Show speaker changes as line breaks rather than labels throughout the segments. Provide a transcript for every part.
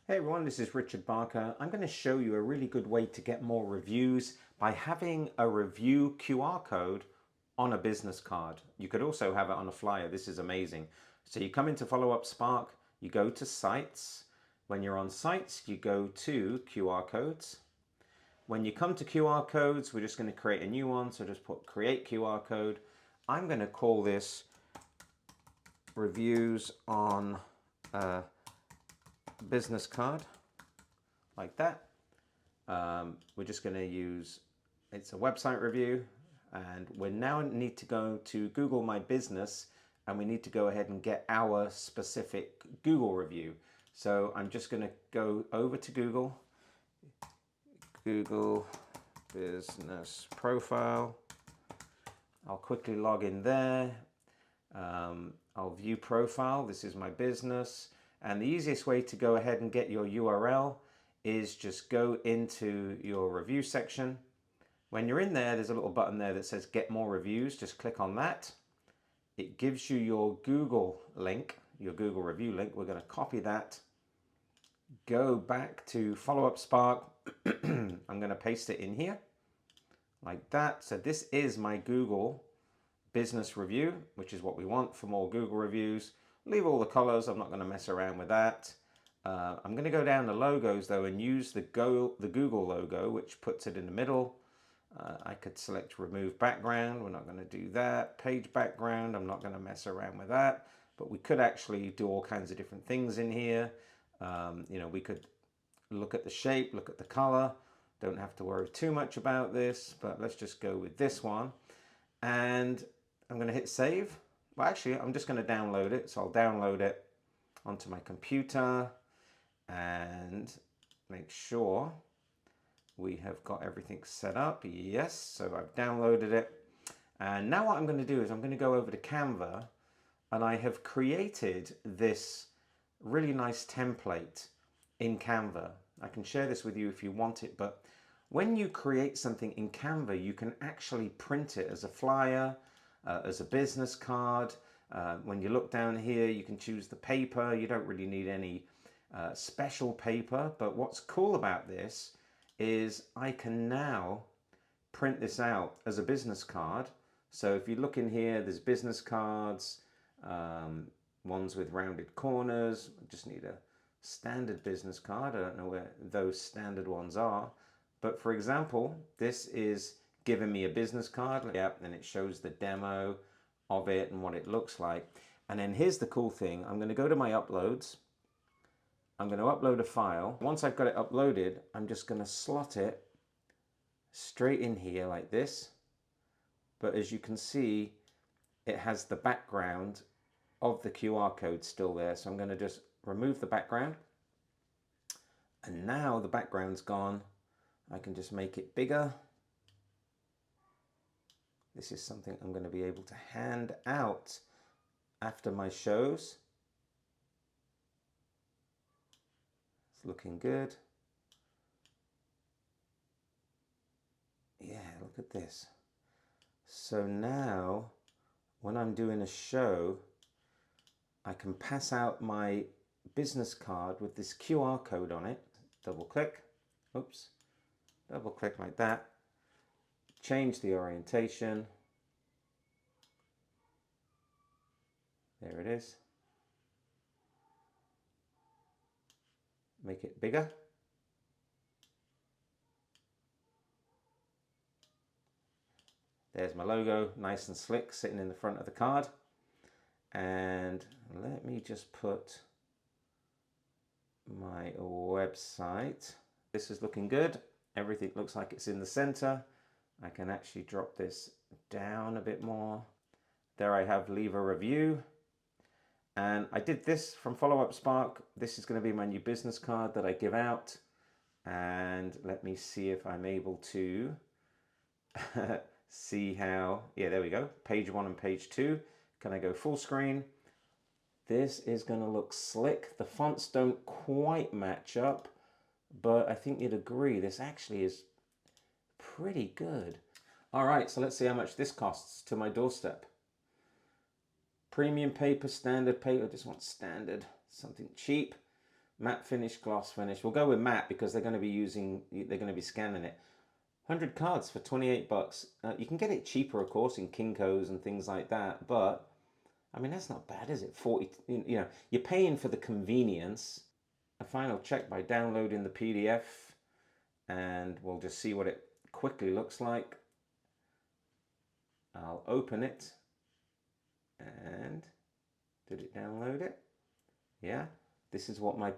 Hey everyone, this is Richard Barker. I'm going to show you a really good way to get more reviews by having a review QR code on a business card. You could also have it on a flyer. This is amazing. So you come into Follow Up Spark, you go to Sites. When you're on Sites, you go to QR codes. When you come to QR codes, we're just going to create a new one. So just put Create QR Code. I'm going to call this Reviews on Business Card, like that. We're just going to use, it's a website review, and we now need to go to Google My Business, and we need to go ahead and get our specific Google review. So I'm just going to go over to Google Business Profile. I'll quickly log in there. I'll view profile. This is my business. And the easiest way to go ahead and get your URL is just go into your review section. When you're in there, there's a little button there that says get more reviews. Just click on that. It gives you your Google link, your Google review link. We're going to copy that. Go back to Follow Up Spark. I'm going to paste it in here like that. So this is my Google business review, which is what we want for more Google reviews. Leave all the colors. I'm not going to mess around with that. I'm going to go down the logos though and use the Google logo, which puts it in the middle. I could select remove background. We're not going to do that. Page background. I'm not going to mess around with that. But we could actually do all kinds of different things in here. We could look at the shape, look at the color. Don't have to worry too much about this, but let's just go with this one. And I'm going to hit save. Well, actually, I'm just going to download it. So I'll download it onto my computer and make sure we have got everything set up. Yes, so I've downloaded it. And now what I'm going to do is I'm going to go over to Canva, and I have created this really nice template in Canva. I can share this with you if you want it, but when you create something in Canva, you can actually print it as a flyer, as a business card. When you look down here, you can choose the paper. You don't really need any special paper, but what's cool about this is I can now print this out as a business card. So if you look in here, there's business cards, ones with rounded corners. I just need a standard business card. I don't know where those standard ones are. But for example, this is giving me a business card. Yep, and it shows the demo of it and what it looks like. And then here's the cool thing. I'm going to go to my uploads. I'm going to upload a file. Once I've got it uploaded, I'm just going to slot it straight in here like this. But as you can see, it has the background of the QR code still there. So I'm going to just remove the background. And now the background's gone. I can just make it bigger. This is something I'm going to be able to hand out after my shows. It's looking good. Yeah, look at this. So now when I'm doing a show, I can pass out my business card with this QR code on it. Double click. Oops. Double click like that. Change the orientation. There it is. Make it bigger. There's my logo, nice and slick, sitting in the front of the card. And let me just put my website. This is looking good. Everything looks like it's in the center. I can actually drop this down a bit more. There I have leave a review. And I did this from Follow Up Spark. This is going to be my new business card that I give out. And let me see if I'm able to see how, yeah, there we go. Page 1 and page 2. Can I go full screen? This is going to look slick. The fonts don't quite match up, but I think you'd agree this actually is pretty good. All right, so let's see how much this costs to my doorstep. Premium paper, standard paper. I just want standard, something cheap. Matte finish, gloss finish. We'll go with matte because they're going to be scanning it. 100 cards for 28 bucks. You can get it cheaper, of course, in Kinko's and things like that. But, I mean, that's not bad, is it? 40, you know, you're paying for the convenience. A final check by downloading the PDF. And we'll just see what it quickly looks like. I'll open it. And did it download it? Yeah. This is what my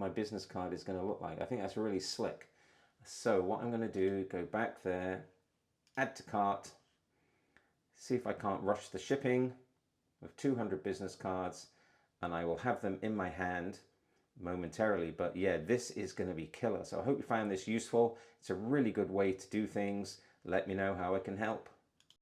business card is going to look like. I think that's really slick. So what I'm going to do, go back there, add to cart, see if I can't rush the shipping of 200 business cards, and I will have them in my hand momentarily. But yeah, this is going to be killer. So I hope you found this useful. It's a really good way to do things. Let me know how I can help.